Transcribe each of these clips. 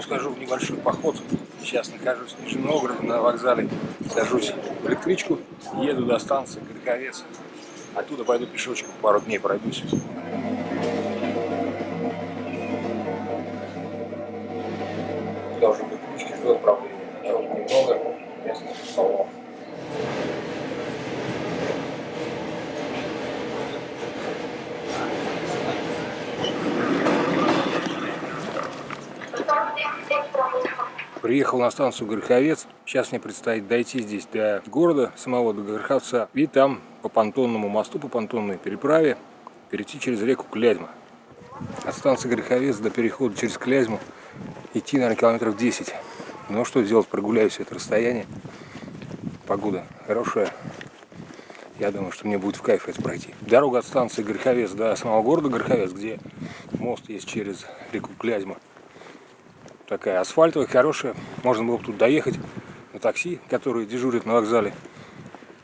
схожу в небольшой поход. Сейчас нахожусь в Нижнем Новгороде на вокзале. Сажусь в электричку, еду до станции Гороховец. Оттуда пойду пешочком, пару дней пройдусь. Я уже в электричке жду отправления. Народу немного, места полно. Приехал на станцию Гороховец. Сейчас мне предстоит дойти здесь до города самого, до Гороховца. И там по понтонному мосту, по понтонной переправе перейти через реку Клязьма. От станции Гороховец до перехода через Клязьму идти, наверное, километров 10. Ну что делать, прогуляюсь это расстояние. Погода хорошая. Я думаю, что мне будет в кайф это пройти. Дорога от станции Гороховец до самого города Гороховец, где мост есть через реку Клязьма. Такая асфальтовая, хорошая. Можно было бы тут доехать на такси, которые дежурят на вокзале,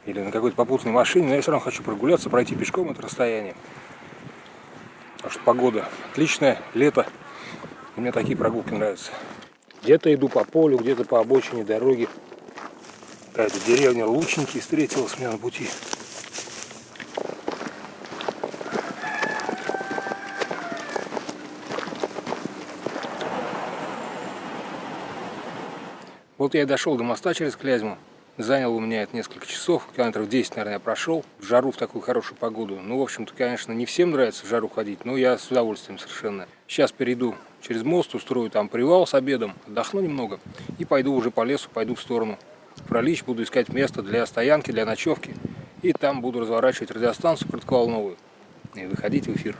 или на какой-то попутной машине. Но я все равно хочу прогуляться, пройти пешком это расстояние. Потому что погода отличная, лето. И мне такие прогулки нравятся. Где-то иду по полю, где-то по обочине дороги. Какая-то деревня Лучники встретилась мне на пути. Вот я и дошел до моста через Клязьму. Занял у меня это несколько часов, километров 10, наверное, я прошел. В жару, в такую хорошую погоду. Ну, в общем-то, конечно, не всем нравится в жару ходить, но я с удовольствием совершенно. Сейчас перейду через мост, устрою там привал с обедом, отдохну немного и пойду уже по лесу, пойду в сторону Фролищ, буду искать место для стоянки, для ночевки. И там буду разворачивать радиостанцию коротковолновую и выходить в эфир.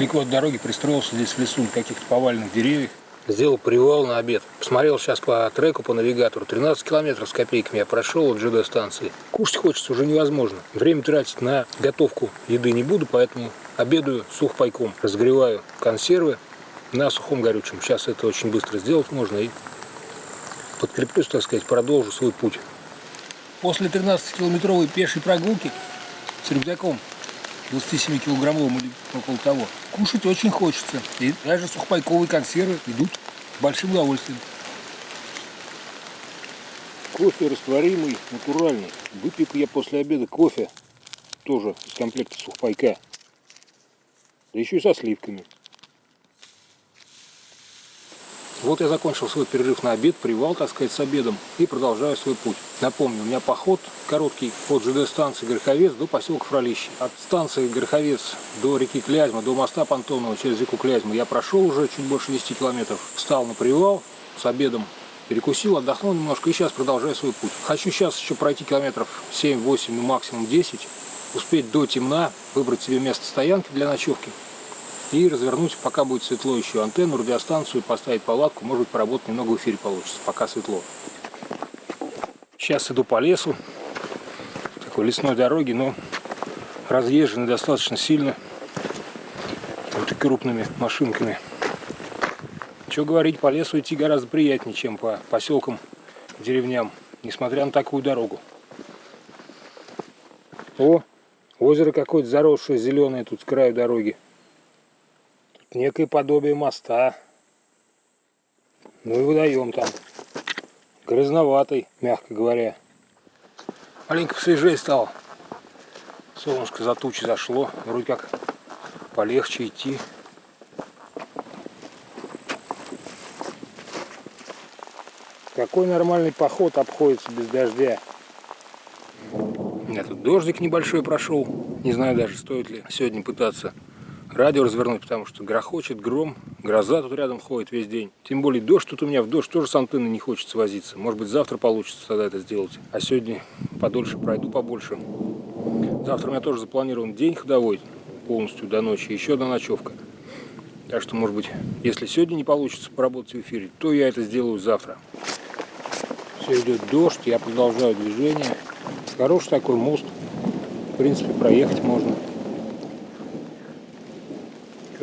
Недалеко от дороги пристроился здесь в лесу, каких-то поваленных деревьев. Сделал привал на обед. Посмотрел сейчас по треку, по навигатору. 13 километров с копейками я прошел от ЖД станции. Кушать хочется уже невозможно. Время тратить на готовку еды не буду, поэтому обедаю сухпайком. Разогреваю консервы на сухом горючем. Сейчас это очень быстро сделать можно и подкреплюсь, так сказать, продолжу свой путь. После 13-километровой пешей прогулки с рюкзаком 27-килограммовым или около того, кушать очень хочется. И даже сухпайковые консервы идут с большим удовольствием. Кофе растворимый, натуральный. Выпью-ка я после обеда кофе, тоже из комплекта сухпайка. Да еще и со сливками. Вот я закончил свой перерыв на обед, привал, так сказать, с обедом, и продолжаю свой путь. Напомню, у меня поход короткий от ЖД станции Гороховец до поселка Фролищи. От станции Гороховец до реки Клязьма, до моста понтонного через реку Клязьму я прошел уже чуть больше 10 километров. Встал на привал с обедом, перекусил, отдохнул немножко и сейчас продолжаю свой путь. Хочу сейчас еще пройти километров 7-8, ну максимум 10, успеть до темна, выбрать себе место стоянки для ночевки. И развернуть, пока будет светло, еще антенну, радиостанцию, поставить палатку, может быть, поработать немного в эфире получится, пока светло. Сейчас иду по лесу, такой лесной дороге, но разъезженной достаточно сильно, вот и крупными машинками. Что говорить, по лесу идти гораздо приятнее, чем по поселкам, деревням, несмотря на такую дорогу. О, озеро какое-то заросшее, зеленое тут с краю дороги. Некое подобие моста. Ну и водоем там. Грязноватый, мягко говоря. Маленько посвежее стало. Солнышко за тучи зашло. Вроде как полегче идти. Какой нормальный поход обходится без дождя. У меня тут дождик небольшой прошел. Не знаю даже, стоит ли сегодня пытаться радио развернуть, потому что грохочет, гром, гроза тут рядом ходит весь день. Тем более дождь тут у меня, в дождь тоже с антенной не хочется возиться. Может быть, завтра получится тогда это сделать. А сегодня подольше пройду, побольше. Завтра у меня тоже запланирован день ходовой, полностью до ночи, еще одна ночевка. Так что, может быть, если сегодня не получится поработать в эфире, то я это сделаю завтра. Все, идет дождь, я продолжаю движение. Хороший такой мост. В принципе, проехать можно.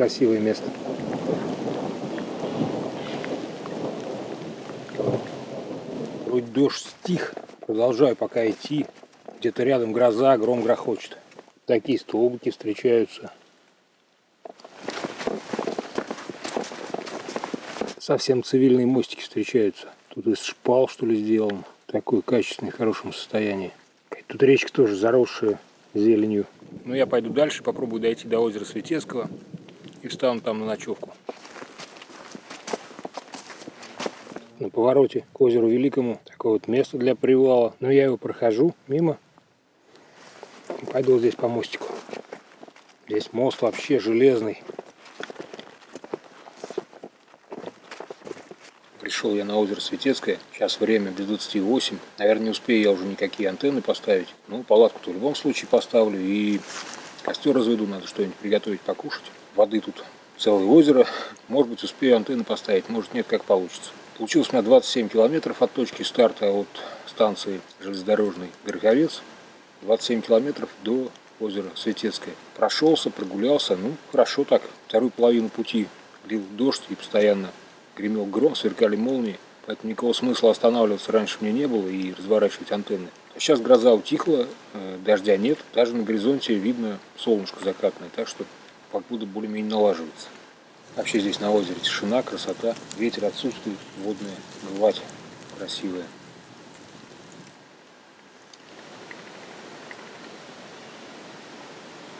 Красивое место. Вроде дождь стих. Продолжаю пока идти. Где-то рядом гроза, гром грохочет. Такие столбики встречаются. Совсем цивильные мостики встречаются. Тут из шпал, что ли, сделан. Такой качественный, в хорошем состоянии. Тут речка тоже заросшая зеленью. Ну, я пойду дальше, попробую дойти до озера Светецкого и встану там на ночевку. На повороте к озеру Великому такое вот место для привала. Но я его прохожу мимо. Пойду вот здесь по мостику. Здесь мост вообще железный. Пришел я на озеро Светецкое. Сейчас время без 28. Наверное, не успею я уже никакие антенны поставить. Ну, палатку-то в любом случае поставлю. И костер разведу. Надо что-нибудь приготовить, покушать. Воды тут целое озеро. Может быть, успею антенны поставить. Может, нет, как получится. Получилось у меня 27 километров от точки старта от станции железнодорожной Гороховец. 27 километров до озера Светецкое. Прошелся, прогулялся. Ну, хорошо так. Вторую половину пути лил дождь и постоянно гремел гром, сверкали молнии, поэтому никакого смысла останавливаться раньше мне не было и разворачивать антенны. А сейчас гроза утихла, дождя нет, даже на горизонте видно солнышко закатное, так что погода более-менее налаживается. Вообще здесь на озере тишина, красота, ветер отсутствует, водная гладь красивая.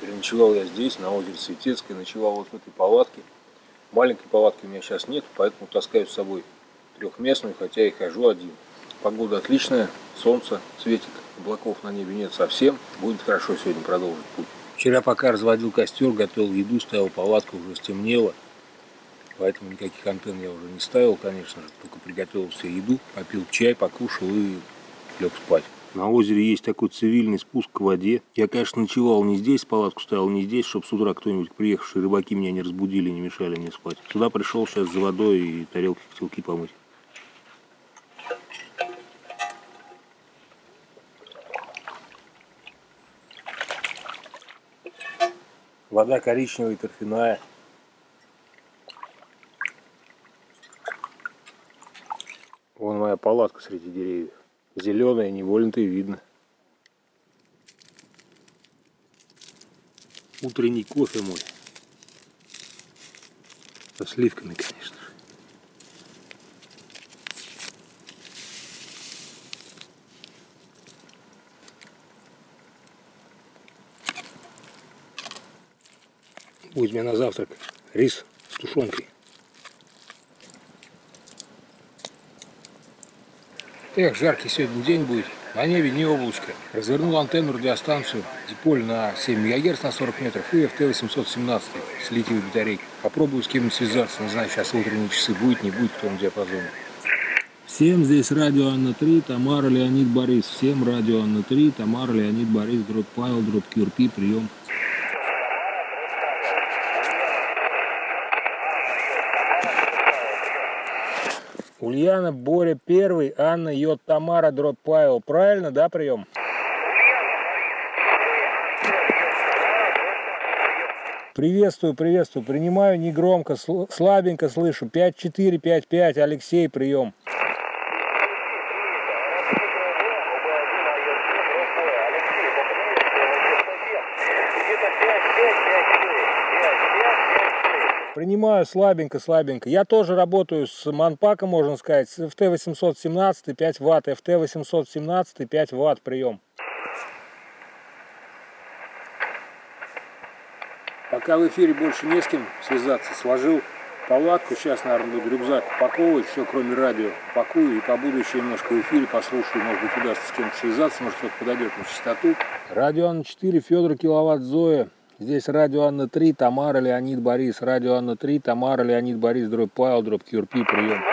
Переночевал я здесь, на озере Светецкое, ночевал вот в этой палатке. Маленькой палатки у меня сейчас нет, поэтому таскаю с собой трехместную, хотя и хожу один. Погода отличная, солнце светит, облаков на небе нет совсем. Будет хорошо сегодня продолжить путь. Вчера пока разводил костер, готовил еду, ставил палатку, уже стемнело. Поэтому никаких антенн я уже не ставил, конечно же. Только приготовил себе еду, попил чай, покушал и лег спать. На озере есть такой цивильный спуск к воде. Я, конечно, ночевал не здесь, палатку ставил не здесь, чтобы с утра кто-нибудь приехавшие рыбаки меня не разбудили, не мешали мне спать. Сюда пришел сейчас за водой и тарелки, котелки помыть. Вода коричневая, торфяная. Вон моя палатка среди деревьев. Зеленая, не больно-то и видно. Утренний кофе мой. Со сливками, конечно же. Будет у меня на завтрак рис с тушенкой. Эх, жаркий сегодня день будет. На небе не облачко. Развернул антенну радиостанцию Диполь на 7 МГц на 40 метров и ФТ-817 с литиевой батарейкой. Попробую с кем-нибудь связаться. Не знаю, сейчас в утренние часы будет, не будет в том диапазоне. Всем здесь радио Анна-3, Тамара, Леонид, Борис. Всем радио Анна-3, Тамара, Леонид, Борис, дроп Павел, дроп QRP, прием. Ульяна, Боря, первый, Анна, Йод, Тамара, дроп Павел. Правильно, да, прием? Приветствую, приветствую. Принимаю негромко, слабенько слышу. 5-4, 5-5, Алексей, прием. Принимаю слабенько, слабенько. Я тоже работаю с манпаком, можно сказать, с FT-817, 5 Вт, FT-817, 5 Вт, прием. Пока в эфире больше не с кем связаться, сложил палатку, сейчас, наверное, буду рюкзак упаковывать, все, кроме радио, упакую и побуду еще немножко в эфире, послушаю, может быть, удастся с кем-то связаться, может, кто-то подойдет на частоту. Радио Анна-4, Федор, киловатт, Зоя. Здесь радио Анна-3, Тамара, Леонид, Борис. Радио Анна-3, Тамара, Леонид, Борис, дроп Павел, дроп QRP, прием.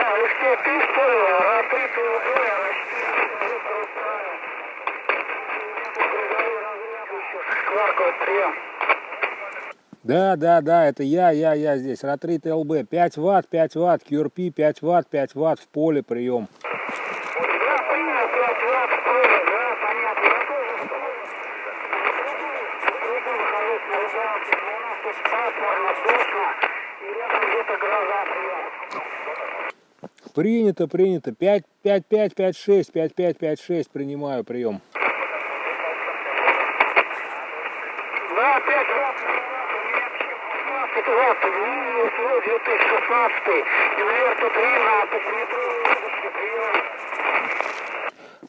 Да, это я здесь. Ратрит ЛБ. 5 Вт, QRP, 5 Вт в поле, прием. Принято. 5, 5, 5, 5, 6, 5, 5, 5, 6. Принимаю, прием. Вот, 2016, инверто 3 на полметровой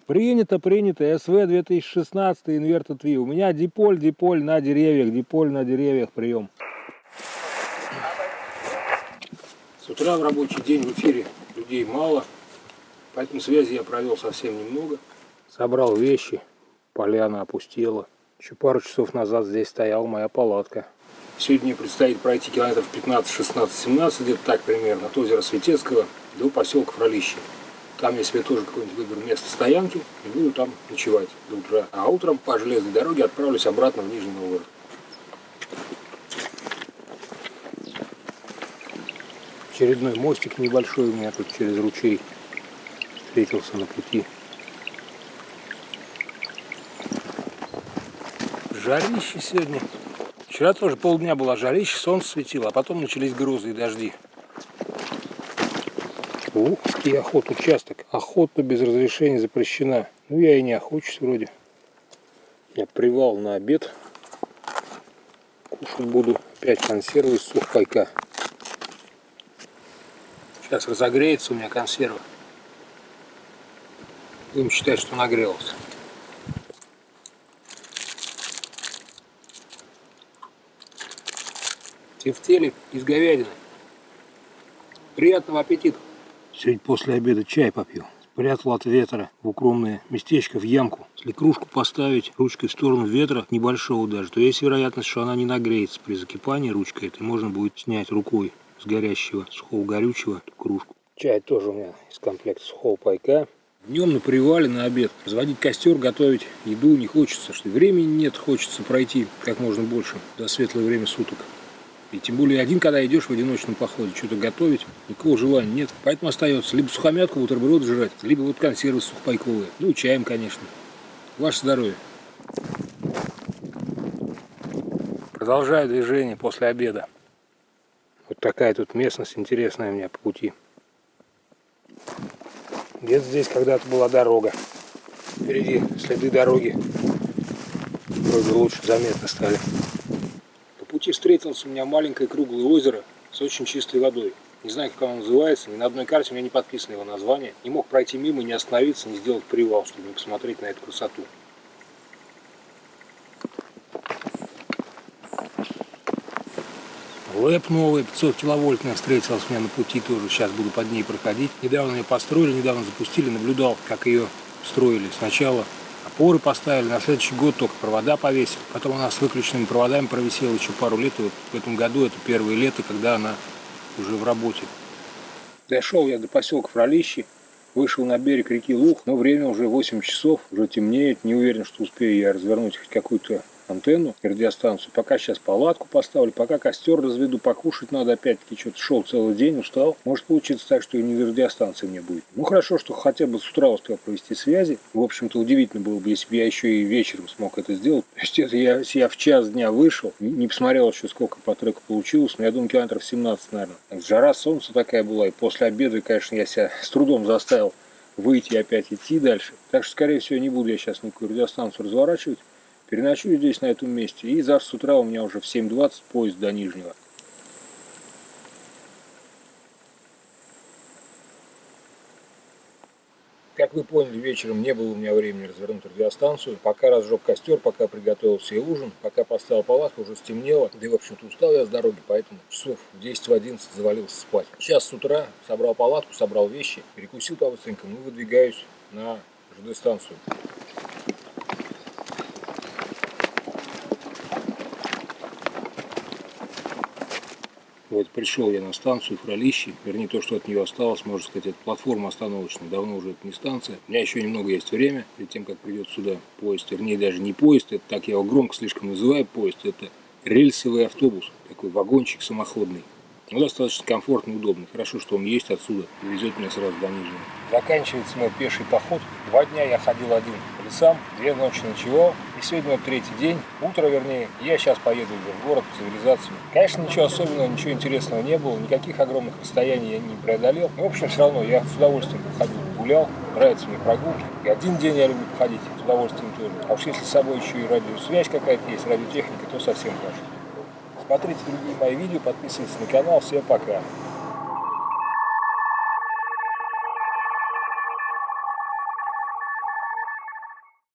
прием. Принято. СВ 2016, инверто 3. У меня диполь на деревьях, прием. С утра в рабочий день в эфире людей мало, поэтому связи я провел совсем немного. Собрал вещи, поляна опустела. Еще пару часов назад здесь стояла моя палатка. Сегодня мне предстоит пройти километров 15, 16, 17, где-то так примерно, от озера Светецкого до поселка Фролище. Там я себе тоже какое-нибудь выберу место стоянки и буду там ночевать до утра. А утром по железной дороге отправлюсь обратно в Нижний Новгород. Очередной мостик небольшой у меня тут через ручей встретился на пути. Жарище сегодня. Вчера тоже полдня было жарище, солнце светило, а потом начались грозы и дожди. Узкий охотучасток. Охота без разрешения запрещена. Ну, я и не охочусь вроде. Я привал на обед. Кушать буду опять консервы из сухпайка. Сейчас разогреется у меня консерва. Будем считать, что нагрелся. Тефтели из говядины. Приятного аппетита. Сегодня после обеда чай попью. Спрятал от ветра в укромное местечко, в ямку. Если кружку поставить ручкой в сторону ветра, небольшого даже, то есть вероятность, что она не нагреется при закипании ручкой. Это можно будет снять рукой с горящего сухого горючего эту кружку. Чай тоже у меня из комплекта сухого пайка. Днем на привале на обед разводить костер, готовить еду не хочется, что времени нет, хочется пройти как можно больше за светлое время суток. И тем более один, когда идешь в одиночном походе, что-то готовить, никакого желания нет. Поэтому остается либо сухомятку, бутерброд жрать, либо вот консервы сухопайковые. Ну, чаем, конечно. Ваше здоровье. Продолжаю движение после обеда. Вот такая тут местность интересная у меня по пути. Где-то здесь когда-то была дорога. Впереди следы дороги вроде лучше заметно стали. По пути встретилось у меня маленькое круглое озеро с очень чистой водой. Не знаю, как оно называется, ни на одной карте у меня не подписано его название. Не мог пройти мимо, не остановиться, не сделать привал, чтобы не посмотреть на эту красоту. ЛЭП новая, 500 киловольтная, встретилась у меня на пути тоже. Сейчас буду под ней проходить. Недавно ее построили, недавно запустили, наблюдал, как ее строили. Сначала опоры поставили, на следующий год только провода повесили. Потом она с выключенными проводами провисела еще пару лет. И вот в этом году это первое лето, когда она уже в работе. Дошел я до поселка Фролище, вышел на берег реки Лух, но время уже 8 часов, уже темнеет. Не уверен, что успею я развернуть хоть какую-то антенну и радиостанцию. Пока сейчас палатку поставлю, пока костер разведу, покушать надо. Опять-таки что-то шел целый день, устал. Может получиться так, что и не радиостанции мне будет. Ну хорошо, что хотя бы с утра успел провести связи. В общем-то удивительно было бы, если бы я еще и вечером смог это сделать. То есть это я в час дня вышел, не посмотрел еще сколько по треку получилось, но я думаю километров 17, наверное. Жара, солнце такая была, и после обеда, конечно, я себя с трудом заставил выйти и опять идти дальше. Так что, скорее всего, не буду я сейчас никакую радиостанцию разворачивать. Переночую здесь, на этом месте. И завтра с утра у меня уже в 7:20 поезд до Нижнего. Как вы поняли, вечером не было у меня времени развернуть радиостанцию. Пока разжег костер, пока приготовил себе ужин, пока поставил палатку, уже стемнело. Да и, в общем-то, устал я с дороги, поэтому часов в 10-11 завалился спать. Сейчас с утра собрал палатку, собрал вещи, перекусил по-быстренькому и выдвигаюсь на ЖД-станцию. Вот пришел я на станцию Фролище, вернее то, что от нее осталось, можно сказать, это платформа остановочная, давно уже это не станция. У меня еще немного есть время, перед тем, как придет сюда поезд, вернее даже не поезд, это так я его громко слишком называю поезд, это рельсовый автобус, такой вагончик самоходный. Ну, достаточно комфортно и удобно. Хорошо, что он есть отсюда и везет меня сразу до Нижнего. Заканчивается мой пеший поход. 2 дня я ходил один по лесам, 2 ночи ночевал. И сегодня вот 3-й день, утро вернее. Я сейчас поеду в город, в цивилизацию. Конечно, ничего особенного, ничего интересного не было. Никаких огромных расстояний я не преодолел. Но, в общем, все равно я с удовольствием ходил гулять. гулял, нравятся мне прогулки. И один день я люблю походить, с удовольствием тоже. А уж если с собой еще и радиосвязь какая-то есть, радиотехника, то совсем хорошо. Смотрите другие мои видео, подписывайтесь на канал. Всем пока.